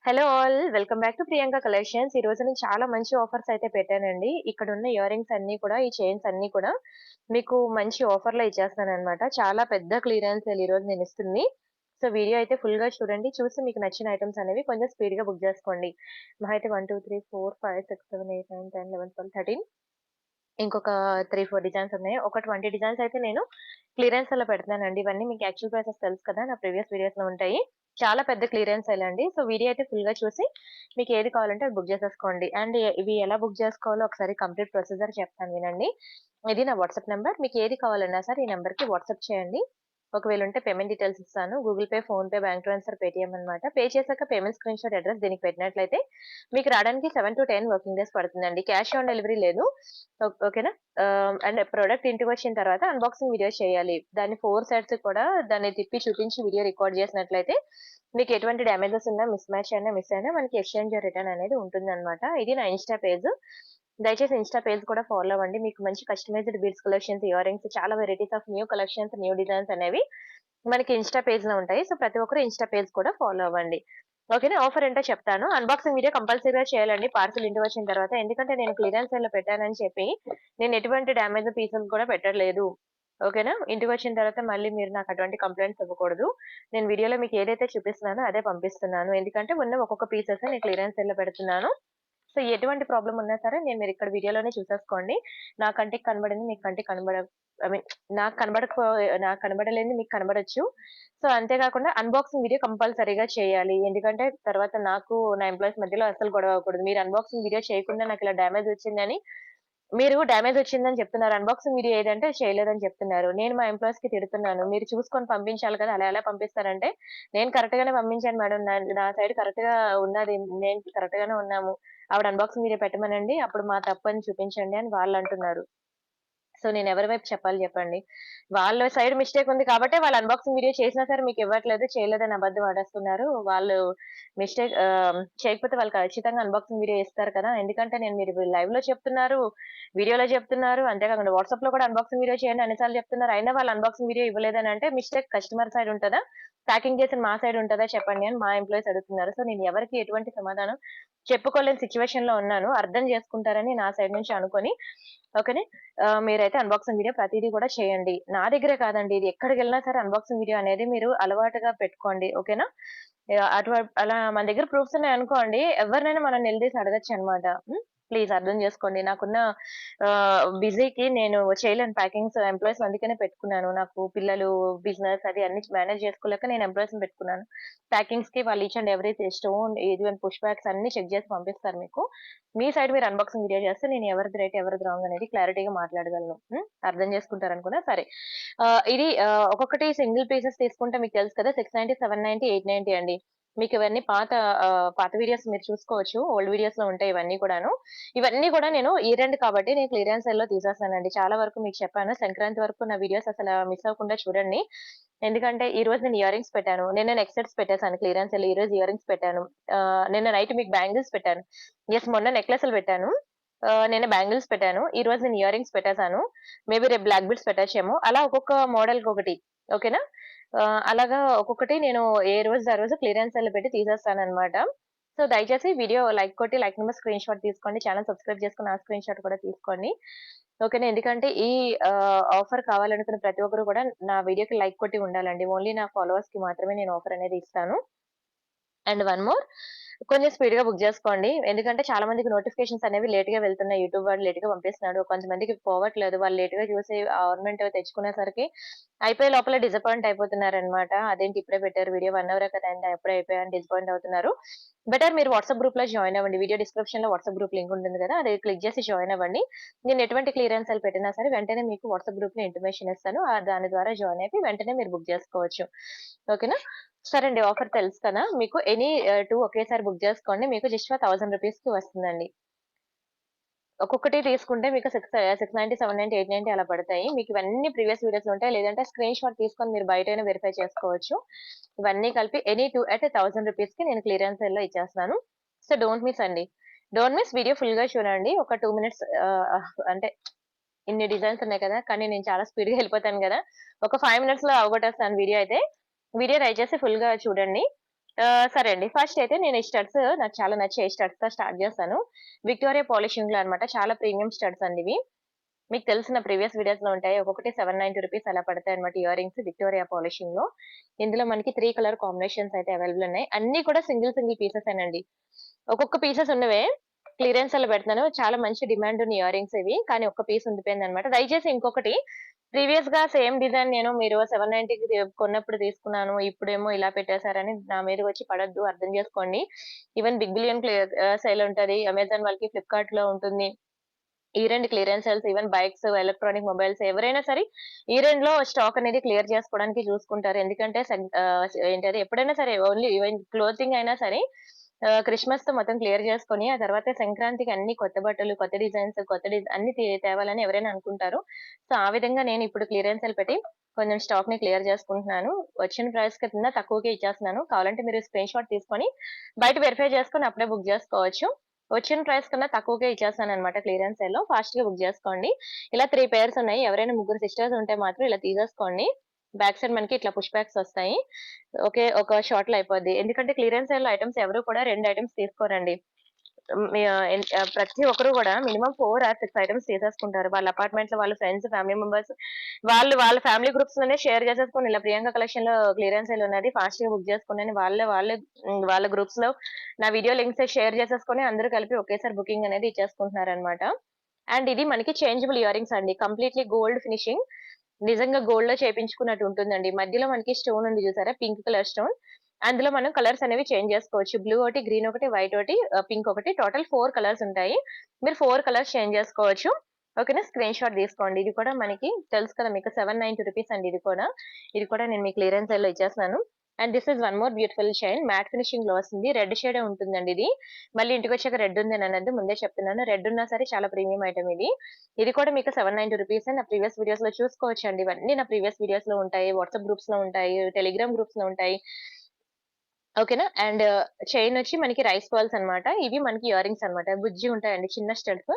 Hello all. Welcome back to Priyanka collections. ఈ రోజు నేను చాలా మంచి ఆఫర్స్ అయితే పెట్టానండి. ఇక్కడున్న ఇయర్ రింగ్స్ అన్నీ కూడా, ఈ చైన్స్ అన్నీ కూడా మీకు మంచి ఆఫర్‌లో ఇచ్చేస్తాననమాట. చాలా పెద్ద క్లియరెన్స్ సేల్ ఈరోజు నేనిస్తుంది. సో, వీడియో అయితే ఫుల్‌గా చూడండి. చూసి మీకు నచ్చిన ఐటెమ్స్ అనేవి కొంచెం స్పీడ్‌గా బుక్ జేసుకోండి. మహా అయితే 1, 2, 3, 4, 5, 6, 7, 8, 9, 10, 11, 12, 13 ఇంకొక 3, 4 డిజైన్స్ ఉన్నాయి. ఒక 20 డిజైన్స్ అయితే నేను క్లియరెన్స్ సేల్‌లో పెడుతున్నానండి. ఇవన్నీ మీకు యాక్చువల్ ప్రైసెస్ తెలుసు కదా! నా ప్రీవియస్ వీడియోస్‌లో ఉంటాయి. చాలా పెద్ద క్లియరెన్స్ సేల్ అండి. సో, వీడియో అయితే ఫుల్‌గా చూసి మీకు ఏది కావాలంటే అది బుక్ చేసేసుకోండి. అండ్ ఇవి ఎలా బుక్ చేసుకోవాలో ఒకసారి కంప్లీట్ ప్రొసీజర్ చెప్తాను వినండి. ఇది నా వాట్సాప్ నంబర్. మీకు ఏది కావాలన్నా సరే ఈ నంబర్‌కి వాట్సాప్ చేయండి. ఒకవేళ ఉంటే పేమెంట్ డీటెయిల్స్ ఇస్తాను. Google pay, PhonePe, bank transfer, Paytm అన్నమాట. పే చేశాక పేమెంట్ స్క్రీన్‌షాట్ అడ్రెస్ దీనికి పెట్టినట్లయితే మీకు రావడానికి 7-10 వర్కింగ్ డేస్ పడుతుందండి. క్యాష్ ఆన్ డెలివరీ లేదు. ఓకేనా? అండ్ ప్రొడక్ట్ ఇంటికొచ్చిన తర్వాత అన్బాక్సింగ్ వీడియో చేయాలి. దాన్ని 4 సైడ్స్ కూడా దాన్ని తిప్పి చూపించి వీడియో రికార్డ్ చేసినట్లయితే మీకు ఎటువంటి డ్యామేజెస్ ఉన్నా, మిస్ మ్యాచ్ అయినా, మిస్ అయినా మనకి ఎక్స్‌చేంజ్ ఆర్ రిటర్న్ అనేది ఉంటుందన్నమాట. ఇది నా ఇన్‌స్టా పేజ్. దయచేసి ఇన్‌స్టా పేజ్ కూడా ఫాలో అవ్వండి. మీకు మంచి customized beads collections, earrings చాలా varieties of new collections, new designs అనేవి మనకి ఇన్‌స్టా పేజ్‌లో ఉంటాయి. సో, ప్రతి ఒక్కరు ఇన్‌స్టా పేజ్ కూడా ఫాలో అవ్వండి. ఓకేనా? ఆఫర్ ఏంటో చెప్తాను. అన్బాక్సింగ్ వీడియో కంపల్సరీగా చేయాలండి పార్సెల్ ఇంటికి వచ్చిన తర్వాత. ఎందుకంటే నేను క్లియరెన్స్ సేల్‌లో పెట్టానని చెప్పి నేను ఎటువంటి డ్యామేజ్ పీసులు కూడా పెట్టట్లేదు. ఓకేనా? ఇంటికొచ్చిన తర్వాత మళ్ళీ మీరు నాకు అటువంటి కంప్లెయింట్స్ ఇవ్వకూడదు. నేను వీడియోలో మీకు ఏదైతే చూపిస్తున్నానో అదే పంపిస్తున్నాను. ఎందుకంటే ఉన్న ఒక్కొక్క పీసెస్ నేను క్లియరెన్స్ సేల్‌లో పెడుతున్నాను. సో, ఎటువంటి ప్రాబ్లమ్ ఉన్నా సరే మీరు ఇక్కడ వీడియోలోనే చూసేసుకోండి. నా కంటికి కనబడింది మీ కంటికి ఐ మీన్ నాకు కనబడకపో నాకు కనబడలేనిది మీకు కనబడొచ్చు. సో, అంతే కాకుండా అన్బాక్సింగ్ వీడియో కంపల్సరీగా చేయాలి. ఎందుకంటే తర్వాత నాకు నా ఎంప్లాయీస్ మధ్యలో అస్సలు గొడవ అవ్వకూడదు. మీరు అన్బాక్సింగ్ వీడియో చేయకుండా నాకిలా డ్యామేజ్ వచ్చిందని మీరు డ్యామేజ్ వచ్చిందని చెప్తున్నారు. అన్బాక్సింగ్ వీడియో ఏదంటే చేయలేదని చెప్తున్నారు. నేను మా ఎంప్లాయీస్‌కి తిడుతున్నాను. మీరు చూసుకొని పంపించాలి కదా! అలా ఎలా పంపిస్తారంటే, నేను కరెక్ట్ గానే పంపించాను మేడం. నా సైడ్ కరెక్ట్‌గా ఉన్నది. నేను కరెక్ట్ గానే ఉన్నాము. ఆవిడ అన్బాక్సింగ్ వీడియో పెట్టమనండి. అప్పుడు మా తప్పని చూపించండి అని వాళ్ళంటున్నారు. సో, నేనెవరి వైపు చెప్పాలి జెప్పండి. వాళ్ళ సైడ్ మిస్టేక్ ఉంది కాబట్టే వాళ్ళు అన్బాక్సింగ్ వీడియో చేసినా సరే మీకివ్వట్లేదు. చేయలేదని అబద్ధం ఆడేస్తున్నారు. వాళ్ళు చేయకపోతే వాళ్ళు ఖచ్చితంగా అన్బాక్సింగ్ వీడియో ఇస్తారు కదా! ఎందుకంటే మీరు లైవ్‌లో చెప్తున్నారు, వీడియోలో చెప్తున్నారు. అంతేకాకుండా వాట్సాప్‌లో కూడా అన్బాక్సింగ్ వీడియో చేయండి అన్ని సార్లు చెప్తున్నారు. అయినా వాళ్ళు అన్బాక్సింగ్ వీడియో ఇవ్వలేదనంటే మిస్టేక్ కస్టమర్ సైడ్ ఉంటదా? ప్యాకింగ్ చేసిన మా సైడ్ ఉంటదా చెప్పండి అని మా ఎంప్లాయీస్ అడుగుతున్నారు. సో, నేను ఎవరికీ ఎటువంటి సమాధానం చెప్పుకోలేని సిట్యుయేషన్‌లో ఉన్నాను. అర్థం చేసుకుంటారని నా సైడ్ నుంచి అనుకోని ఓకేనా? మీరైతే అన్బాక్సింగ్ వీడియో ప్రతీదీ కూడా చేయండి. నా దగ్గరే కాదండి. ఇది ఎక్కడికెళ్ళినా సరే అన్బాక్సింగ్ వీడియో అనేది మీరు అలవాటుగా పెట్టుకోండి. ఓకేనా? అలా మన దగ్గర ప్రూఫ్స్ ఉన్నాయనుకోండి, ఎవరినైనా మనం నిలదీసి అడగొచ్చనమాట. హ్మ్. ప్లీజ్ అర్థం జేసుకోండి. నాకున్న బిజీకి నేను చేయలేను ప్యాకింగ్స్. ఎంప్లాయీస్‌ని అందుకనే పెట్టుకున్నాను. నాకు పిల్లలు, బిజినెస్ అది అన్నీ మేనేజ్ చేసుకోలేక నేను ఎంప్లాయీస్‌ని పెట్టుకున్నాను. ప్యాకింగ్స్‌కి వాళ్ళు each and every stone, even push backs అన్నీ చెక్ జేసి పంపిస్తారు మీకు. మీ సైడ్ మీరు అన్బాక్సింగ్ వీడియో చేస్తే నేను ఎవరిది రైట్, ఎవరిది రాంగ్ అనేది క్లారిటీగా మాట్లాడగలను. హ్మ్. అర్థం చేసుకుంటారనుకున్నా సరే. ఇది ఒక్కొక్కటి సింగిల్ పీసెస్ తీసుకుంటే మీకు తెలుసు కదా! 690, 790, 890 అండి. మీకివన్నీ పాత వీడియోస్ మీరు చూసుకోవచ్చు. ఓల్డ్ వీడియోస్‌లో ఉంటాయి ఇవన్నీ కూడాను. ఇవన్నీ కూడా నేను ఇయర్ ఎండ్ కాబట్టి నేను క్లియరెన్స్ సేల్‌లో తీసేస్తానండి. చాలా వరకు మీకు చెప్పాను. సంక్రాంతి వరకు నా వీడియోస్ అసల మిస్ అవ్వకుండా చూడండి. ఎందుకంటే ఈరోజు నేను ఇయర్ రింగ్స్ పెట్టాను. నిన్న నెక్ సెట్స్ పెట్టేసాను క్లియరెన్స్ సేల్‌లో. ఈరోజు ఇయర్ రింగ్స్ పెట్టాను. నిన్న నైట్ మీకు బ్యాంగిల్స్ పెట్టాను. మొన్న నెక్లెస్‌లు పెట్టాను. నిన్న బ్యాంగిల్స్ పెట్టాను. ఈరోజు నేను ఇయర్ రింగ్స్ పెట్టేసాను. మేబీ రేపు బ్లాక్ బీడ్స్ పెట్టొచ్చేమో. అలా ఒక్కొక్క మోడల్‌కొకటి. ఓకేనా? అలాగా ఒక్కొక్కటి నేను ఏ రోజుది ఆ రోజు క్లియరెన్స్ సేల్‌లో పెట్టి తీసేస్తాననమాట. సో, దయచేసి వీడియో లైక్ కొట్టి లైక్ నెంబర్ స్క్రీన్‌షాట్ తీసుకోండి. ఛానెల్ సబ్స్క్రైబ్ చేసుకొని ఆ స్క్రీన్‌షాట్ కూడా తీసుకోండి. ఓకేనా? ఎందుకంటే ఈ ఆఫర్ కావాలనుకున్న ప్రతి ఒక్కరు కూడా నా వీడియోకి లైక్ కొట్టి ఉండాలండి. ఓన్లీ నా ఫాలోవర్స్‌కి మాత్రమే నేను ఆఫర్ అనేది ఇస్తాను. అండ్ వన్ మోర్ కొంచెం స్పీడ్‌గా బుక్ జేసుకోండి. ఎందుకంటే చాలా మందికి నోటిఫికేషన్స్ అనేవి లేట్‌గా వెళ్తున్నాయి. యూట్యూబ్ వాడు లేట్‌గా పంపిస్తున్నాడు. కొంతమందికి పోవట్లేదు. వాళ్ళు లేట్‌గా చూసి ఆర్నమెంట్ తెచ్చుకునేసరికి అయిపోయే లోపల డిసప్పాయింట్ అయిపోతున్నారనమాట. అదేంటి ఇప్పుడే పెట్టారు వీడియో 1 అవరే కదా అయింది అప్పుడే అయిపోయాయని డిసప్పాయింట్ అవుతున్నారు. బెటర్ మీరు వాట్సాప్ గ్రూప్‌లో జాయిన్ అవ్వండి. వీడియో డిస్క్రిప్షన్‌లో వాట్సాప్ గ్రూప్ లింక్ ఉంటుంది గదా! అది క్లిక్ జేసి జాయిన్ అవ్వండి. నేను ఎటువంటి క్లియరెన్స్ సేల్ పెట్టినా సరే వెంటనే మీకు వాట్సాప్ గ్రూప్‌లో ఇంటిమేషన్ ఇస్తాను. దాని ద్వారా జాయిన్ అయిపోయి వెంటనే మీరు బుక్ జేసుకోవచ్చు. ఓకేనా? సరే అండి. ఆఫర్ తెలుసు కదా! మీకు 2 ఒకేసారి బుక్ జేసుకోండి. మీకు జస్ట్ ఫర్ ₹1000కి వస్తుందండి. ఒక్కొక్కటి తీసుకుంటే మీకు 690, 790, 890 అలా పడతాయి. మీకు ఇవన్నీ ప్రీవియస్ వీడియోస్‌లో ఉంటాయి. లేదంటే స్క్రీన్‌షాట్ తీసుకొని మీరు బయటైనా వెరిఫై చేసుకోవచ్చు. ఇవన్నీ కలిపి ఎనీ 2 అట్ ₹1000కి నేను క్లియరెన్స్ సేల్‌లో ఇచ్చేస్తున్నాను. సో, డోంట్ మిస్ అండి. డోంట్ మిస్ వీడియో ఫుల్‌గా చూడండి. ఒక 2 మినిట్స్ అంటే ఇన్ని డిజైన్స్ ఉన్నాయి కదా! కానీ నేను చాలా స్పీడ్‌గా ఎళ్ళిపోతాను గదా! ఒక 5 మినిట్స్‌లో అవగొట్టేస్తాను వీడియో అయితే. వీడియో దయచేసి ఫుల్‌గా చూడండి. సరే అండి. ఫస్ట్ అయితే నేను ఈ స్టడ్స్ నాకు చాలా నచ్చాయి. స్టడ్స్‌తో స్టార్ట్ చేస్తాను. విక్టోరియా పాలిషింగ్‌లో అన్నమాట. చాలా ప్రీమియం స్టడ్స్ అండి ఇవి. మీకు తెలిసిన ప్రీవియస్ వీడియోస్‌లో ఉంటాయి. ఒక్కొక్కటి రూ. 790 అలా పడతాయన్నమాట ఇయర్ రింగ్స్ విక్టోరియా పాలిషింగ్‌లో. ఇందులో మనకి 3 కలర్ కాంబినేషన్స్ అయితే అవైలబుల్ ఉన్నాయి. అన్నీ కూడా సింగిల్ సింగిల్ పీసెసేనండి. ఒక్కొక్క పీసెస్ ఉన్నవే క్లియరెన్స్‌లో పెడుతున్నాను. చాలా మంచి డిమాండ్ ఉన్న ఇయర్ రింగ్స్ ఇవి. కానీ ఒక్క పీస్ ఉండిపోయిందన్నమాట. దయచేసి ఇంకొకటి ప్రీవియస్‌గా సేమ్ డిజైన్ మీరు 790కి కొన్నప్పుడు తీసుకున్నాను. ఇప్పుడేమో ఇలా పెట్టేసారని నా మీదకొచ్చి పడొద్దు. అర్థం చేసుకోండి. ఈవెన్ బిగ్ బిలియన్ సేల్ ఉంటది. అమెజాన్ వాళ్ళకి, ఫ్లిప్‌కార్ట్‌లో ఉంటుంది. Year end clearance sales even bikes, electronic mobiles ఎవరైనా సరే ఇయర్ ఎండ్‌లో స్టాక్ అనేది క్లియర్ చేసుకోవడానికి చూసుకుంటారు. ఎందుకంటే ఏంటది ఎప్పుడైనా సరే ఓన్లీ ఈవెన్ క్లోతింగ్ అయినా సరే క్రిస్మస్‌తో మొత్తం క్లియర్ చేసుకొని, ఆ తర్వాత సంక్రాంతికి అన్ని కొత్త బట్టలు, కొత్త డిజైన్స్, అన్ని తేవాలని ఎవరైనా అనుకుంటారు. సో, ఆ విధంగా నేను ఇప్పుడు క్లియరెన్స్ సేల్ పెట్టి కొంచెం స్టాక్‌ని క్లియర్ చేసుకుంటున్నాను. వచ్చిన ప్రైస్ కన్నా తక్కువకే ఇచ్చేస్తున్నాను. కావాలంటే మీరు స్క్రీన్ షాట్ తీసుకొని బయట వెరిఫై చేసుకొని అప్పుడే బుక్ చేసుకోవచ్చు. వచ్చిన ప్రైస్ కన్నా తక్కువకే ఇచ్చేస్తానన్నమాట క్లియరెన్స్ సేల్‌లో. ఫాస్ట్‌గా బుక్ జేసుకోండి. ఇలా 3 పెయిర్స్ ఉన్నాయి. ఎవరైనా ముగ్గురు సిస్టర్స్ ఉంటే మాత్రం ఇలా తీసేసుకోండి. బ్యాక్ సైడ్ మనకి ఇట్లా పుష్ బ్యాక్స్ వస్తాయి. ఒక షాట్‌లో అయిపోద్ది. ఎందుకంటే క్లియరెన్స్ సేల్‌లో ఐటెమ్స్ ఎవరు కూడా 2 ఐటెమ్స్ తీసుకోరండి. ప్రతి ఒక్కరు గూడా మినిమమ్ 4 ఆర్ 6 ఐటెమ్స్ తీసేసుకుంటారు. వాళ్ళ అపార్ట్మెంట్‌లో వాళ్ళ ఫ్రెండ్స్, ఫ్యామిలీ మెంబర్స్ వాళ్ళ ఫ్యామిలీ గ్రూప్స్‌లోనే షేర్ చేసేసుకొని ఇలా ప్రియాంక కలెక్షన్‌లో క్లియరెన్స్ సేల్ ఉన్నది ఫాస్ట్‌గా బుక్ చేసుకోండి అని వాళ్ళ గ్రూప్స్‌లో నా వీడియో లింక్స్ షేర్ చేసేసుకొని అందరూ కలిపి ఒకేసారి బుకింగ్ అనేది ఇచ్చేసుకుంటున్నారనమాట. అండ్ ఇది మనకి చేంజబుల్ ఇయర్ రింగ్స్ అండి. Completely gold finishing. నిజంగా గోల్డ్‌లో చేపించుకున్నట్టు ఉంటుందండి. మధ్యలో మనకి స్టోన్ ఉంది చూసారా? Pink colour stone. అందులో మనం కలర్స్ అనేవి చేంజ్ చేసుకోవచ్చు. బ్లూ ఒకటి, గ్రీన్ ఒకటి, వైట్ ఒకటి, పింక్ ఒకటి టోటల్ 4 కలర్స్ ఉంటాయి. మీరు 4 కలర్స్ చేంజ్ చేసుకోవచ్చు. ఓకేనా? స్క్రీన్ షాట్ తీసుకోండి. ఇది కూడా మనకి తెలుసు కదా మీకు రూ. 790 అండి ఇది కూడా. ఇది కూడా నేను మీకు క్లియరెన్స్ సేల్‌లో ఇచ్చేస్తున్నాను. And this is one more beautiful chain. Matte ఫినిషింగ్‌లో వస్తుంది. రెడ్ షేడే ఉంటుందండి ఇది. మళ్ళీ ఇంటికొచ్చాక రెడ్ ఉందని అనొద్దు. ముందే చెప్తున్నాను. రెడ్ ఉన్నా సరే చాలా ప్రీమియం ఐటెమ్ ఇది. ఇది కూడా మీకు రూ. 790 నా ప్రీవియస్ వీడియోస్‌లో చూసుకోవచ్చండి. ఇవన్నీ నా ప్రీవియస్ వీడియోస్‌లో ఉంటాయి. వాట్సాప్ గ్రూప్స్‌లో ఉంటాయి. టెలిగ్రామ్ గ్రూప్స్‌లో ఉంటాయి. ఓకేనా? అండ్ చైనొచ్చి మనకి రైస్ బాల్స్ అన్నమాట. ఇవి మనకి ఇయర్ రింగ్స్ అన్నమాట. బుజ్జిగా ఉంటాయండి. చిన్న స్టడ్స్.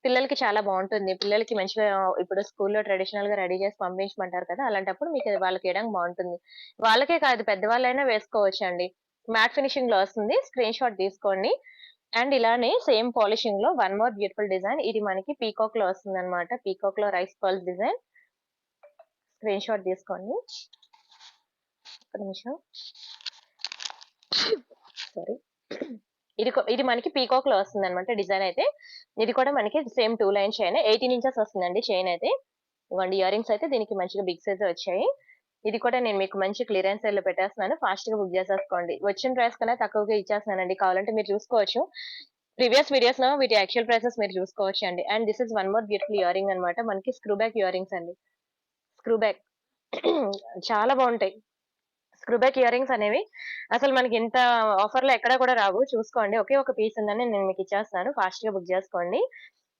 పిల్లలకి చాలా బావుంటుంది. పిల్లలకి మంచిగా ఇప్పుడు స్కూల్‌లో ట్రెడిషనల్‌గా రెడీ చేసి పంపించమంటారు కదా! అలాంటప్పుడు మీకు వాళ్ళకేయడానికి బావుంటుంది. వాళ్ళకే కాదు పెద్దవాళ్ళైనా వేసుకోవచ్చండి. మ్యాట్ ఫినిషింగ్‌లో వస్తుంది. స్క్రీన్ షాట్ తీసుకోండి. అండ్ ఇలానే సేమ్ పాలిషింగ్‌లో వన్ మోర్ బ్యూటిఫుల్ డిజైన్. ఇది మనకి పీకాక్‌లో వస్తుందన్నమాట. పీకాక్‌లో rice balls design. Screenshot తీసుకోండి. ఒక్క నిమిషం. సారీ. ఇది మనకి పీకాక్‌లో వస్తుందన్నమాట డిజైన్ అయితే. ఇది కూడా మనకి సేమ్ 2 లైన్ చైన్ 18 ఇంచెస్ వస్తుందండి చైన్ అయితే. ఇదిగోండి ఇయర్ రింగ్స్ అయితే దీనికి మంచిగా బిగ్ సైజే వచ్చాయి. ఇది కూడా నేను మీకు మంచి క్లియరెన్స్ సేల్‌లో పెట్టేస్తున్నాను. ఫాస్ట్‌గా బుక్ చేసేసుకోండి. వచ్చిన ప్రైస్ కన్నా తక్కువగా ఇచ్చేస్తున్నానండి. కావాలంటే మీరు చూసుకోవచ్చు. ప్రీవియస్ వీడియోస్‌లో వీటి యాక్చువల్ ప్రైసెస్ మీరు చూసుకోవచ్చండి. And this is one more beautiful ear ring అన్నమాట. మనకి స్క్రూ బ్యాక్ ఇయర్ రింగ్స్ అండి. స్క్రూ బ్యాక్ చాలా బావుంటాయి. స్క్రూ బ్యాక్ ఇయర్ రింగ్స్ అనేవి అసలు మనకి ఇంత ఆఫర్‌లో ఎక్కడ కూడా రావు. చూసుకోండి. ఒకే ఒక పీస్ ఉందని నేను మీకు ఇచ్చేస్తున్నాను. ఫాస్ట్‌గా బుక్ చేసుకోండి.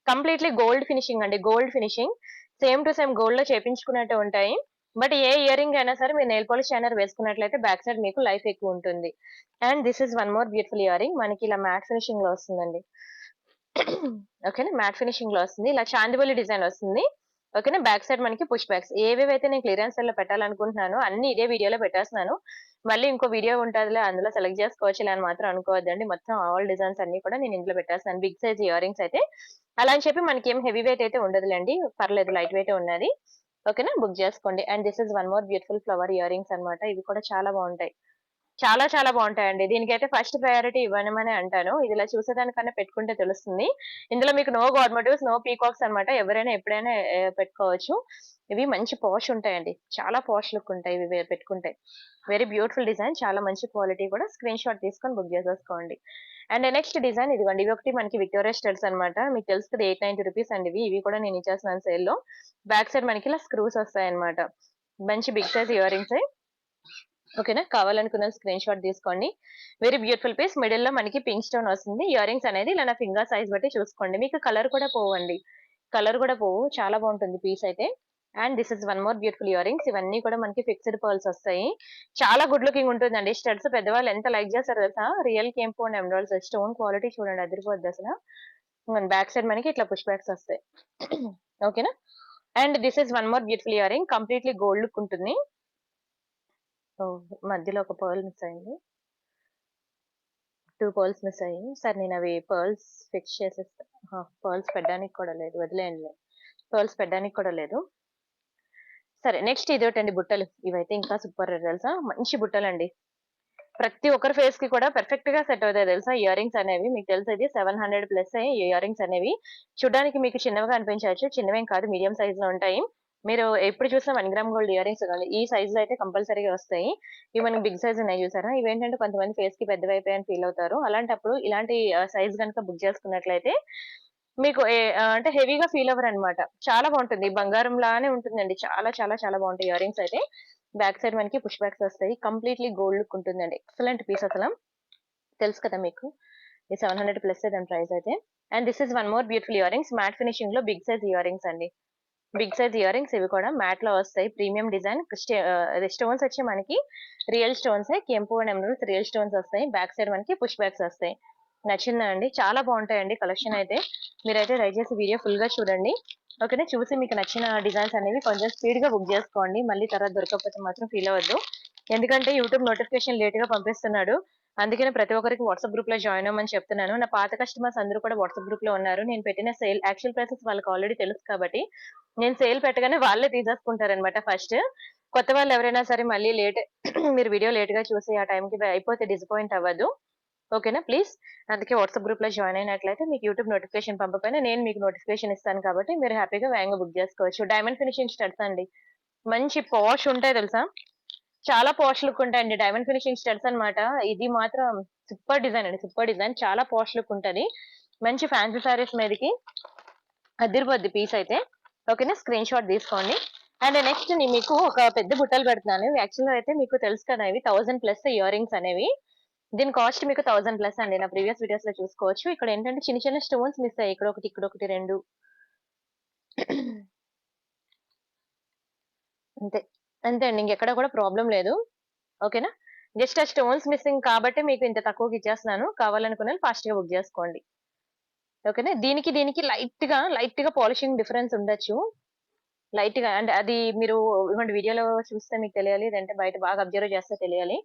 కంప్లీట్‌లీ గోల్డ్ ఫినిషింగ్ అండి. Gold finishing. Same to same గోల్డ్‌లో చేపించుకున్నట్టే ఉంటాయి. బట్ ఏ ఇయర్ రింగ్ అయినా సరే మీరు నెయిల్ పాలిష్ షైనర్ వేసుకున్నట్లయితే బ్యాక్ సైడ్ మీకు లైఫ్ ఎక్కువుంటుంది. And this is one more beautiful ear ring. మనకి ఇలా మ్యాట్ ఫినిషింగ్‌లో వస్తుందండి. ఓకేనా? మ్యాట్ ఫినిషింగ్‌లో వస్తుంది. ఇలా చాందిబొలి డిజైన్ వస్తుంది. ఓకేనా? బ్యాక్ సైడ్ మనకి పుష్ బ్యాక్స్. ఏవేవైతే నేను క్లియరెన్స్ సేల్‌లో పెట్టాలనుకుంటున్నానో అన్నీ ఇదే వీడియోలో పెట్టేస్తున్నాను. మళ్ళీ ఇంకో వీడియో ఉంటదిలే అందులో సెలెక్ట్ చేసుకోవచ్చులే అని మాత్రం అనుకోవద్దండి. మొత్తం ఆల్ డిజైన్స్ అన్నీ కూడా నేను ఇందులో పెట్టేస్తున్నాను. బిగ్ సైజ్ ఇయర్ రింగ్స్ అయితే. అలా అని చెప్పి మనకేం హెవీ వెయిట్ అయితే ఉండదులెండి. పర్లేదు లైట్ వెయిటే ఉన్నది. ఓకేనా? బుక్ చేసుకోండి. And this is one more beautiful flower ear rings అన్నమాట. ఇవి కూడా చాలా బావుంటాయి. చాలా చాలా బావుంటాయండి. దీనికైతే ఫస్ట్ ప్రయారిటీ ఇవ్వనమనే అంటాను. ఇది ఇలా చూసేదానికన్నా పెట్టుకుంటే తెలుస్తుంది. ఇందులో మీకు నో గార్మెంటివ్స్, నో పీకాక్స్ అన్నమాట. ఎవరైనా ఎప్పుడైనా పెట్టుకోవచ్చు. ఇవి మంచి పాష్ ఉంటాయండి. చాలా పాష్ లుక్ ఉంటాయి ఇవి పెట్టుకుంటే. Very beautiful design. చాలా మంచి క్వాలిటీ కూడా స్క్రీన్ షాట్ తీసుకొని బుక్ చేసేసుకోండి. అండ్ నెక్స్ట్ డిజైన్ ఇదిగోండి. ఇవి ఒకటి మనకి విక్టోరియా స్టడ్స్ అన్నమాట. మీకు తెలుసు కదా రూ. 890 అండి ఇవి. ఇవి కూడా నేను ఇచ్చేస్తున్నాను సేల్‌లో. బ్యాక్ సైడ్ మనకి ఇలా స్క్రూస్ వస్తాయన్నమాట. మంచి బిగ్ సైజ్ ఇయర్ రింగ్స్. ఓకేనా? కావాలనుకున్న స్క్రీన్ షాట్ తీసుకోండి. Very beautiful piece. మిడిల్‌లో మనకి పింక్ స్టోన్ వస్తుంది. ఇయర్ రింగ్స్ అనేది ఇలా నా ఫింగర్ సైజ్ బట్టి చూసుకోండి. మీకు కలర్ కూడా పోవండి. కలర్ కూడా పోవు. చాలా బావుంటుంది పీస్ అయితే. And this is one more beautiful ear rings. ఇవన్నీ కూడా మనకి ఫిక్స్డ్ పర్ల్స్ వస్తాయి. చాలా గుడ్ లుకింగ్ ఉంటుందండి. స్టడ్స్ పెద్దవాళ్ళు ఎంత లైక్ చేస్తారో తెలుసా? రియల్ కెంపు అండ్ ఎమరాల్డ్స్ స్టోన్ క్వాలిటీ చూడండి అదిరిపోద్ది అసల. బ్యాక్ సైడ్ మనకి ఇట్లా పుష్ బ్యాక్స్ వస్తాయి. ఓకేనా? And this is one more beautiful ear ring. Completely gold look ఉంటుంది. ఓహ్! మధ్యలో ఒక పర్ల్ మిస్ అయింది. 2 పర్ల్స్ మిస్ అయ్యాయి. సరే నేనవి పర్ల్స్ ఫిక్స్ చేసేస్తా. పర్ల్స్ పెట్టడానికి కూడా లేదు. వదిలేయండిలే. పర్ల్స్ పెట్టడానికి కూడా లేదు. సరే నెక్స్ట్ ఇదోటండి బుట్టలు. ఇవైతే ఇంకా సూపర్ తెలుసా? మంచి బుట్టలండి. ప్రతి ఒక్కరి ఫేస్‌కి కూడా పర్ఫెక్ట్‌గా సెట్ అవుతాయి తెలుసా? ఇయర్ రింగ్స్ అనేవి. మీకు తెలుసా ఇది 700 ప్లస్ ఇయర్ రింగ్స్ అనేవి. చూడ్డానికి మీకు చిన్నవిగా అనిపించవచ్చు. చిన్నవేం కాదు మీడియం సైజ్‌లో ఉంటాయి. మీరు ఎప్పుడు చూసినా 1 గ్రామ్ గోల్డ్ ఇయర్ రింగ్స్ ఈ సైజ్‌లో అయితే కంపల్సరీగా వస్తాయి. ఇవి మనకి బిగ్ సైజ్ ఉన్నాయి చూసారా? ఇవేంటంటే కొంతమంది ఫేస్‌కి పెద్దవైపోయాయని ఫీల్ అవుతారు. అలాంటప్పుడు ఇలాంటి సైజ్ గనుక బుక్ చేసుకున్నట్లయితే మీకు అంటే హెవీగా ఫీల్ అవ్వరనమాట. చాలా బావుంటుంది. బంగారం లానే ఉంటుందండి. చాలా చాలా చాలా బావుంటాయి ఇయర్ రింగ్స్ అయితే. బ్యాక్ సైడ్ మనకి పుష్ బ్యాక్స్ వస్తాయి. కంప్లీట్‌లీ గోల్డ్ లుక్ ఉంటుందండి. ఎక్సలెంట్ పీస్ అసల. తెలుసు కదా మీకు. ఈ 700 ప్లస్సే దాని ప్రైస్ అయితే. And this is one more beautiful earrings. Matte ఫినిషింగ్‌లో బిగ్ సైజ్ ఇయర్ రింగ్స్ అండి. బిగ్ సైజ్ ఇయర్ రింగ్స్ ఇవి కూడా మ్యాట్‌లో వస్తాయి. ప్రీమియం డిజైన్ అది స్టోన్స్ వచ్చి మనకి రియల్ స్టోన్సే. కెంపు అండ్ ఎమరాల్డ్స్ రియల్ స్టోన్స్ వస్తాయి. బ్యాక్ సైడ్ మనకి పుష్ బ్యాక్స్ వస్తాయి. నచ్చిందా అండి? చాలా బావుంటాయండి కలెక్షన్ అయితే. మీరైతే దయచేసి వీడియో ఫుల్‌గా చూడండి. ఓకేనా? చూసి మీకు నచ్చిన డిజైన్స్ అనేవి కొంచెం స్పీడ్‌గా బుక్ జేసుకోండి. మళ్ళీ తర్వాత దొరకకపోతే మాత్రం ఫీల్ అవ్వద్దు. ఎందుకంటే యూట్యూబ్ నోటిఫికేషన్ లేట్‌గా పంపిస్తున్నాడు. అందుకనే ప్రతి ఒక్కరికి వాట్సాప్ గ్రూప్‌లో జాయిన్ అవ్వమని చెప్తున్నాను. నా పాత కస్టమర్స్ అందరూ కూడా వాట్సాప్ గ్రూప్‌లో ఉన్నారు. నేను పెట్టిన సేల్ యాక్చువల్ ప్రైసెస్ వాళ్ళకి ఆల్రెడీ తెలుసు కాబట్టి, నేను సేల్ పెట్టగానే వాళ్ళే తీసేసుకుంటారనమాట ఫస్ట్. కొత్త వాళ్ళు ఎవరైనా సరే మళ్ళీ లేట్ మీరు వీడియో లేట్‌గా చూసి ఆ టైంకి అయిపోతే డిసప్పాయింట్ అవ్వద్దు. ఓకేనా? ప్లీజ్ అందుకే వాట్సాప్ గ్రూప్‌లో జాయిన్ అయినట్లయితే మీకు యూట్యూబ్ నోటిఫికేషన్ పంపకపోయినా నేను మీకు నోటిఫికేషన్ ఇస్తాను కాబట్టి మీరు హ్యాపీగా వేగంగా బుక్ చేసుకోవచ్చు. డైమండ్ ఫినిషింగ్ స్టడ్స్ అండి. మంచి పాష్ ఉంటాయి తెలుసా? చాలా పాష్ లుక్ ఉంటాయండి. డైమండ్ ఫినిషింగ్ స్టడ్స్ అన్నమాట. ఇది మాత్రం సూపర్ డిజైన్ అండి. Super design. చాలా పాష్ లుక్ ఉంటది. మంచి ఫ్యాన్సీ సారీస్ మీదకి అదిరిపోద్ది పీస్ అయితే. ఓకేనా? స్క్రీన్ షాట్ తీసుకోండి. అండ్ నెక్స్ట్ నేను మీకు ఒక పెద్ద బుట్టలు పెడుతున్నాను. యాక్చువల్‌గా అయితే మీకు తెలుసు కదా! ఇవి 1000 ప్లస్ ఇయర్ రింగ్స్ అనేవి. దీని కాస్ట్ మీకు 1000 ప్లస్ అండి. నా ప్రీవియస్ వీడియోస్‌లో చూసుకోవచ్చు. ఇక్కడ ఏంటంటే చిన్న చిన్న స్టోన్స్ మిస్ అయ్యాయి. ఇక్కడొకటి, ఇక్కడొకటి 2 అంతే. అంతే అండి. ఇంకెక్కడ కూడా ప్రాబ్లమ్ లేదు. ఓకేనా? జస్ట్ ఆ స్టోన్స్ మిస్సింగ్ కాబట్టి మీకు ఇంత తక్కువకి ఇచ్చేస్తున్నాను. కావాలనుకున్నోళ్ళు ఫాస్ట్‌గా బుక్ చేసుకోండి. ఓకేనా? దీనికి లైట్‌గా పాలిషింగ్ డిఫరెన్స్ ఉండొచ్చు. లైట్‌గా అంటే అది మీరు ఇగోండి వీడియోలో చూస్తే మీకు తెలియాలి. లేదంటే బయట బాగా అబ్జర్వ్ చేస్తే తెలియాలి.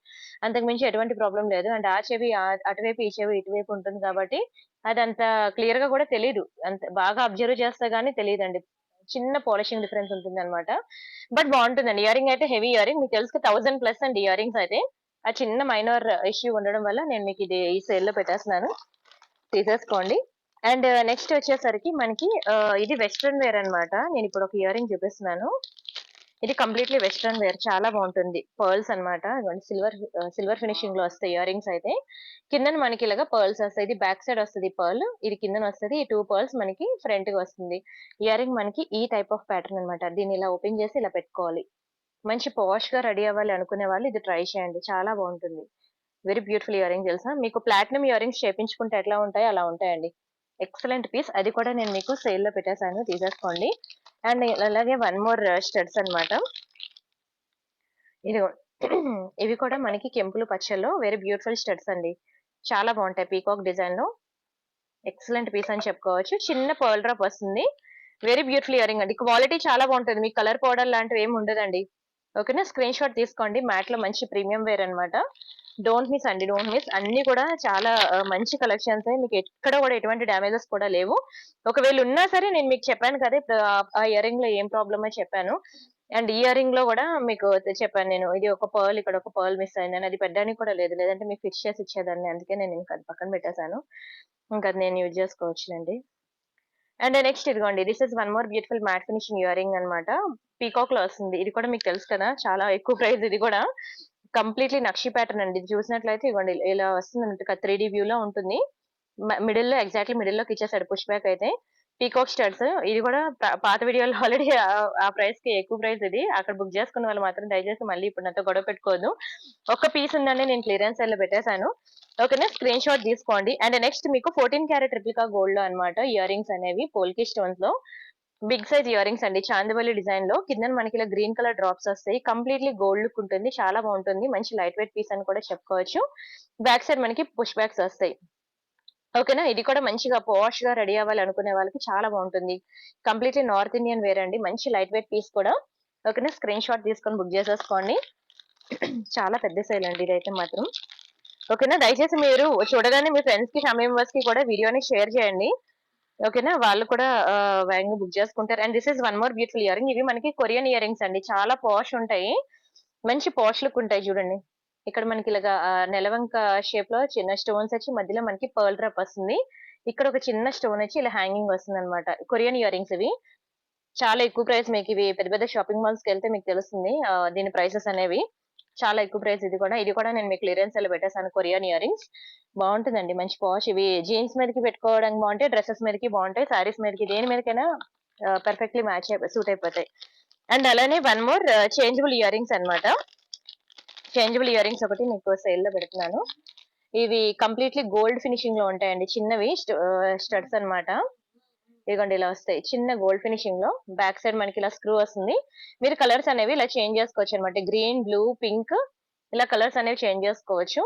అంతకు మించి ఎటువంటి ప్రాబ్లమ్ లేదు. అంటే ఆ చెవి అటువైపు, ఈ చెవి ఇటువైపు ఉంటుంది కాబట్టి అదంత క్లియర్‌గా కూడా తెలీదు. అంత బాగా అబ్జర్వ్ చేస్తే గాని తెలీదండి. చిన్న పాలిషింగ్ డిఫరెన్స్ ఉంటుందన్నమాట. బట్ బావుంటుందండి. ఇయరింగ్ అయితే హెవీ ఇయరింగ్. మీకు తెలుసు 1000 ప్లస్ అండి ఇయరింగ్స్ అయితే. ఆ చిన్న మైనర్ ఇష్యూ ఉండడం వల్ల నేను మీకు ఇది ఈ సేల్‌లో పెట్టేస్తున్నాను. తీసేసుకోండి. అండ్ నెక్స్ట్ వచ్చేసరికి మనకి ఇది వెస్టర్న్ వేర్ అన్నమాట. నేనిప్పుడు ఒక ఇయరింగ్ చూపిస్తున్నాను. ఇది కంప్లీట్‌లీ వెస్టర్న్ వేర్ చాలా బావుంటుంది. పర్ల్స్ అన్నమాట. ఇదిగోండి సిల్వర్ ఫినిషింగ్‌లో వస్తాయి ఇయరింగ్స్ అయితే. కిందన మనకి ఇలాగా పర్ల్స్ వస్తాయి. ఇది బ్యాక్ సైడ్ వస్తది పర్ల్. ఇది కిందన వస్తది. ఈ 2 పర్ల్స్ మనకి ఫ్రంట్‌గా వస్తుంది. ఇయరింగ్ మనకి ఈ టైప్ ఆఫ్ ప్యాటర్న్ అన్నమాట. దీన్ని ఇలా ఓపెన్ చేసి ఇలా పెట్టుకోవాలి. మంచి పాష్‌గా రెడీ అవ్వాలి అనుకునే వాళ్ళు ఇది ట్రై చేయండి. చాలా బావుంటుంది. వెరీ బ్యూటిఫుల్ ఇయరింగ్ తెలుసా? మీకు ప్లాటినం ఇయరింగ్స్ చేపించుకుంటే ఎట్లా ఉంటాయో అలా ఉంటాయండి. Excellent piece. అది కూడా నేను మీకు సేల్‌లో పెట్టేసాను. తీసేసుకోండి. అండ్ అలాగే వన్ మోర్ స్టడ్స్ అన్నమాట. ఇదిగో ఇవి కూడా మనకి కెంపులు పచ్చల్లో వెరీ బ్యూటిఫుల్ స్టడ్స్ అండి. చాలా బావుంటాయి. పీకాక్ డిజైన్‌లో ఎక్సలెంట్ పీస్ అని చెప్పుకోవచ్చు. చిన్న పర్ల్ డ్రాప్ వస్తుంది. వెరీ బ్యూటిఫుల్ ఇయరింగ్ అండి. క్వాలిటీ చాలా బావుంటది. మీకు కలర్ పౌడర్ లాంటివి ఏమి ఉండదండి. ఓకేనా? స్క్రీన్ షాట్ తీసుకోండి. మ్యాట్‌లో మంచి ప్రీమియం వేర్ అన్నమాట. డోంట్ మిస్ అండి. Don't miss. అన్నీ కూడా చాలా మంచి కలెక్షన్సే. మీకు ఎక్కడ కూడా ఎటువంటి డ్యామేజెస్ కూడా లేవు. ఒకవేళ ఉన్నా సరే నేను మీకు చెప్పాను కదా! ఇప్పుడు ఆ ఇయరింగ్‌లో ఏం ప్రాబ్లమో చెప్పాను. అండ్ ఇయరింగ్‌లో గూడా మీకు చెప్పాను నేను. ఇది ఒక పర్ల్ ఇక్కడ ఒక పర్ల్ మిస్ అయిందని. అది పెట్టడానికి కూడా లేదు. లేదంటే మీకు ఫిక్స్ చేసి ఇచ్చేదాన్ని. అందుకే నేను ఇంక అది పక్కన పెట్టేసాను. ఇంక అది నేను యూజ్ చేసుకోవచ్చులెండి. అండ్ నెక్స్ట్ ఇదిగోండి. This is one more beautiful matt finishing earring అన్నమాట. పీకాక్‌లో వస్తుంది. ఇది కూడా మీకు తెలుసు కదా! చాలా ఎక్కువ ప్రైస్ ఇది గూడా. కంప్లీట్‌లీ నక్షి ప్యాటర్న్ అండి. ఇది చూసినట్లయితే ఇగోండి ఇలా వస్తుందన్నమాట. 3 వ్యూలో ఉంటుంది. మిడిల్‌లో ఎగ్జాక్ట్‌లీ మిడిల్‌లోకి ఇచ్చేసాడు పుష్ బ్యాక్ అయితే. పీకాక్ స్టడ్స్ ఇది కూడా పాత వీడియోలో ఆల్రెడీ ఆ ప్రైస్‌కి ఎక్కువ ప్రైస్ ఇది. అక్కడ బుక్ చేసుకున్న వాళ్ళు మాత్రం దయచేసి మళ్ళీ ఇప్పుడు నాతో గొడవ పెట్టుకోవద్దు. ఒక్క పీస్ ఉందండి నేను క్లియరెన్స్ సేల్‌లో పెట్టేసాను. ఓకేనా? స్క్రీన్ షాట్ తీసుకోండి. అండ్ నెక్స్ట్ మీకు 14 క్యారెట్ రెప్లికా గోల్డ్‌లో అన్నమాట ఇయరింగ్స్ అనేవి పోల్కి స్టోన్స్‌లో. బిగ్ సైజ్ ఇయరింగ్స్ అండి. చాందివలి డిజైన్‌లో కిందన మనకి ఇలా గ్రీన్ కలర్ డ్రాప్స్ వస్తాయి. కంప్లీట్‌లీ గోల్డ్ లుక్ ఉంటుంది. చాలా బావుంటుంది. మంచి లైట్ వెయిట్ పీస్ అని కూడా చెప్పుకోవచ్చు. బ్యాక్ సైడ్ మనకి పుష్ బ్యాక్స్ వస్తాయి. ఓకేనా? ఇది కూడా మంచిగా పాష్‌గా రెడీ అవ్వాలి అనుకునే వాళ్ళకి చాలా బావుంటుంది. కంప్లీట్‌లీ నార్త్ ఇండియన్ వేర్ అండి. మంచి లైట్ వెయిట్ పీస్ కూడా. ఓకేనా? స్క్రీన్ షాట్ తీసుకొని బుక్ చేసేసుకోండి. చాలా పెద్ద సేల్ అండి ఇదైతే మాత్రం. ఓకేనా? దయచేసి మీరు చూడగానే మీ ఫ్రెండ్స్‌కి, ఫ్యామిలీ మెంబర్స్‌కి కూడా వీడియోని షేర్ చేయండి. ఓకేనా? వాళ్ళు కూడా వేగంగా బుక్ చేసుకుంటారు. And this is one more beautiful earring. ఇవి మనకి కొరియన్ ఇయరింగ్స్ అండి. చాలా పాష్ ఉంటాయి. మంచి పాష్ లుక్ ఉంటాయి చూడండి. ఇక్కడ మనకి ఇలాగా నెలవంక షేప్‌లో చిన్న స్టోన్స్ వచ్చి మధ్యలో మనకి పర్ల్ డ్రాప్ వస్తుంది. ఇక్కడ ఒక చిన్న స్టోన్ వచ్చి ఇలా హ్యాంగింగ్ వస్తుందన్నమాట. కొరియన్ ఇయరింగ్స్ ఇవి. చాలా ఎక్కువ ప్రైస్ మీకివి పెద్ద పెద్ద షాపింగ్ మాల్స్‌కెళ్తే మీకు తెలుస్తుంది. దీని ప్రైసెస్ అనేవి. చాలా ఎక్కువ ప్రైస్ ఇది కూడా. ఇది కూడా నేను మీకు క్లియరెన్స్ సేల్‌లో పెట్టేసాను కొరియన్ ఇయరింగ్స్. బావుంటుందండి. మంచి పాష్ ఇవి జీన్స్ మీదకి పెట్టుకోవడానికి బావుంటాయి. డ్రెసెస్ మీదకి బావుంటాయి. శారీస్ మీదకి దేని మీదకైనా పర్ఫెక్ట్‌లీ సూట్ అయిపోతాయి. అండ్ అలానే వన్ మోర్ చేంజబుల్ ఇయరింగ్స్ అన్నమాట. చేంజబుల్ ఇయరింగ్స్ ఒకటి మీకు సేల్‌లో పెడుతున్నాను. ఇవి కంప్లీట్‌లీ గోల్డ్ ఫినిషింగ్‌లో ఉంటాయండి. చిన్నవి స్టడ్స్ అన్నమాట. ఇదిగోండి ఇలా వస్తాయి. చిన్న గోల్డ్ ఫినిషింగ్ లో బ్యాక్ సైడ్ మనకి ఇలా స్క్రూ వస్తుంది. మీరు కలర్స్ అనేవి ఇలా చేంజ్ చేసుకోవచ్చు అనమాట. గ్రీన్, బ్లూ, పింక్ ఇలా కలర్స్ అనేవి చేంజ్ చేసుకోవచ్చు.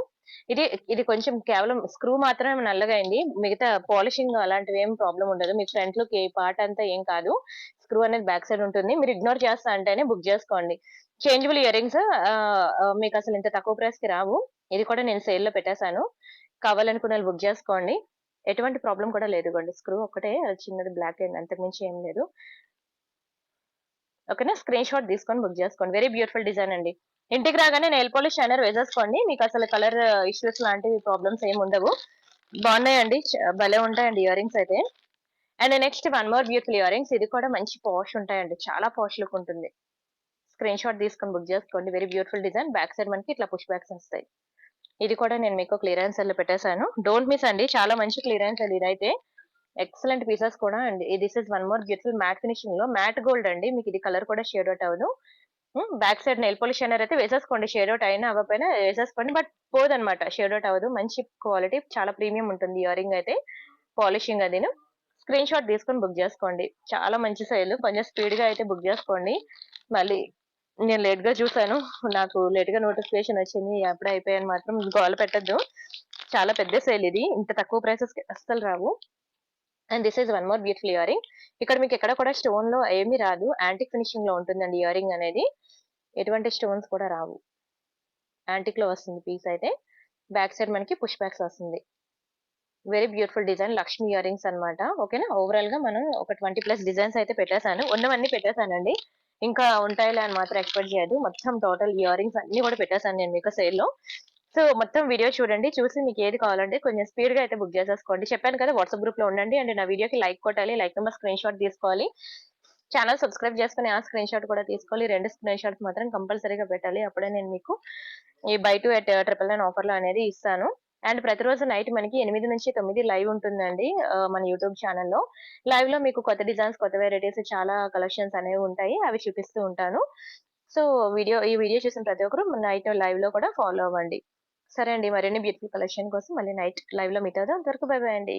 ఇది ఇది కొంచెం కేవలం స్క్రూ మాత్రమే నల్లగా అయింది. మిగతా పాలిషింగ్ అలాంటివి ఏం ప్రాబ్లమ్ ఉండదు. మీకు ఫ్రంట్ లుక్ ఈ పార్ట్ అంతా ఏం కాదు. స్క్రూ అనేది బ్యాక్ సైడ్ ఉంటుంది. మీరు ఇగ్నోర్ చేస్తా అంటేనే బుక్ చేసుకోండి. చేంజబుల్ ఇయర్ రింగ్స్ మీకు అసలు ఇంత తక్కువ ప్రైస్ కి రావు. ఇది కూడా నేను సేల్ లో పెట్టేశాను. కావాలనుకున్న వాళ్ళు బుక్ చేసుకోండి. ఎటువంటి ప్రాబ్లమ్ కూడా లేదు. ఇగోండి స్క్రూ ఒక్కటే చిన్నది బ్లాక్ అయింది. అంతకు మించి ఏం లేదు. ఓకేనా? స్క్రీన్ షాట్ తీసుకొని బుక్ చేసుకోండి. వెరీ బ్యూటిఫుల్ డిజైన్ అండి. ఇంటికి రాగానే నెయిల్ పాలిష్ షైనర్ వేసేసుకోండి. మీకు అసలు కలర్ ఇష్యూస్ లాంటివి ప్రాబ్లమ్స్ ఏమి ఉండవు. బాగున్నాయండి. భలే ఉంటాయండి ఇయర్ రింగ్స్ అయితే. And next one more beautiful ear rings. ఇది కూడా మంచి పాష్ ఉంటాయండి. చాలా పాష్ లుక్ ఉంటుంది. స్క్రీన్ షాట్ తీసుకొని బుక్ చేసుకోండి. Very beautiful design. Back side మనకి ఇట్లా పుష్ బ్యాక్స్ వస్తాయి. ఇది కూడా నేను మీకు క్లియరెన్స్ సెల్ లో పెట్టేశాను. డోంట్ మిస్ అండి. చాలా మంచి క్లియరెన్స్ సెల్ ఇదైతే. ఎక్సలెంట్ పీసెస్ కూడా అండి. This is one more beautiful matt finishing లో మ్యాట్ గోల్డ్ అండి. మీకు ఇది కలర్ కూడా షేడ్ అవుట్ అవ్వదు. Back side nail polish shiner అయితే వేసేసుకోండి. షేడ్ అవుట్ అయినా అవ్వకపోయినా వేసేసుకోండి. బట్ పోదన్నమాట. షేడ్ అవుట్ అవ్వదు. మంచి క్వాలిటీ చాలా ప్రీమియం ఉంటుంది ఇయర్ రింగ్ అయితే. పాలిషింగ్ అదిను. స్క్రీన్ షాట్ తీసుకొని బుక్ చేసుకోండి. చాలా మంచి సేల్. కొంచెం స్పీడ్ గా అయితే బుక్ చేసుకోండి. మళ్ళీ నేను లేట్ గా చూసాను. నాకు లేట్ గా నోటిఫికేషన్ వచ్చింది. అప్పుడే అయిపోయాను మాత్రం గోల పెట్టద్దు. చాలా పెద్ద సేల్ ఇది. ఇంత తక్కువ ప్రైసెస్ కి అస్సలు రావు. And this is one more beautiful earring. ఇక్కడ మీకు ఎక్కడ కూడా స్టోన్ లో ఏమీ రాదు. యాంటిక్ ఫినిషింగ్ లో ఉంటుందండి ఇయరింగ్ అనేది. ఎటువంటి స్టోన్స్ కూడా రావు. యాంటిక్ లో వస్తుంది పీస్ అయితే. బ్యాక్ సైడ్ మనకి పుష్ బ్యాక్స్ వస్తుంది. Very beautiful design Lakshmi ear rings అనమాట. ఓకేనా? ఓవరాల్ గా మనం ఒక 20+ డిజైన్స్ అయితే పెట్టేశాను. ఉన్నవన్నీ పెట్టేశానండి. ఇంకా ఉంటాయిలే అని మాత్రం ఎక్స్పెక్ట్ చేయదు. మొత్తం టోటల్ ఇయర్ రింగ్స్ అన్ని కూడా పెట్టేశాను నేను మీకు సేల్ లో. సో మొత్తం వీడియో చూడండి. చూసి మీకు ఏది కావాలంటే కొంచెం స్పీడ్ గా అయితే బుక్ చేసేసుకోండి. చెప్పాను కదా వాట్సాప్ గ్రూప్ లో ఉండండి. అండ్ నా వీడియోకి లైక్ కొట్టాలి. లైక్ నెంబర్ స్క్రీన్ షాట్ తీసుకోవాలి. ఛానల్ సబ్స్క్రైబ్ చేసుకుని ఆ స్క్రీన్ షాట్ కూడా తీసుకోవాలి. 2 స్క్రీన్ షాట్స్ మాత్రం కంపల్సరీగా పెట్టాలి. అప్పుడే నేను మీకు ఈ బై 2 ఎట్ 999 ఆఫర్‌లో అనేది ఇస్తాను. అండ్ ప్రతిరోజు నైట్ మనకి 8-9 లైవ్ ఉంటుందండి. మన యూట్యూబ్ ఛానెల్‌లో. లైవ్‌లో మీకు కొత్త డిజైన్స్, కొత్త వెరైటీస్ చాలా కలెక్షన్స్ అనేవి ఉంటాయి. అవి చూపిస్తూ ఉంటాను. సో, ఈ వీడియో చూసిన ప్రతి ఒక్కరు నైట్ లైవ్‌లో కూడా ఫాలో అవ్వండి. సరే అండి. మరిన్ని బ్యూటిఫుల్ కలెక్షన్ కోసం మళ్ళీ నైట్ లైవ్‌లో మీట్ అవుదాం. అంతవరకు బై బై అండి.